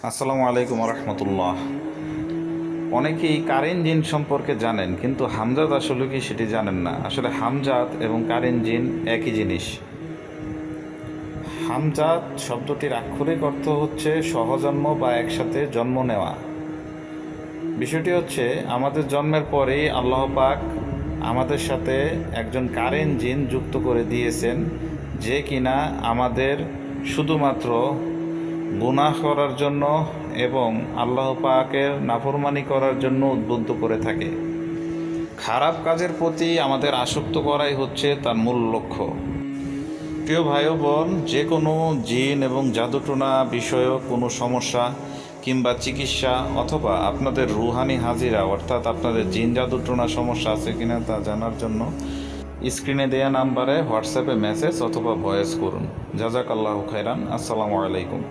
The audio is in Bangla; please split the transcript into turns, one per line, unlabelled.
আসসালামু আলাইকুম রহমতুল্লাহ। অনেকেই কারেন জিন সম্পর্কে জানেন, কিন্তু হামজাত আসলে কি সেটি জানেন না। আসলে হামজাত এবং কারেন জিন একই জিনিস। হামজাত শব্দটির আক্ষরিক অর্থ হচ্ছে সহজন্ম বা একসাথে জন্ম নেওয়া। বিষয়টি হচ্ছে, আমাদের জন্মের পরেই আল্লাহ পাক আমাদের সাথে একজন কারেন জিন যুক্ত করে দিয়েছেন, যে কিনা আমাদের শুধুমাত্র গুনাহ করার জন্য এবং আল্লাহ পাকের নাফরমানি করার জন্য উদ্বুদ্ধ করে থাকে। খারাপ কাজের প্রতি আমাদের আসক্ত করাই হচ্ছে তার মূল লক্ষ্য। প্রিয় ভাই ও বোন, যে কোনো জিন এবং জাদুটোনা বিষয়ক কোনো সমস্যা কিংবা চিকিৎসা অথবা আপনাদের রুহানি হাজিরা অর্থাৎ আপনাদের জিন জাদুটোনা সমস্যা আছে কিনা তা জানার জন্য স্ক্রিনে দেয়া নাম্বারে হোয়াটসঅ্যাপে মেসেজ অথবা ভয়েস করুন। জাজাকাল্লাহু খাইরান। আসসালামু আলাইকুম।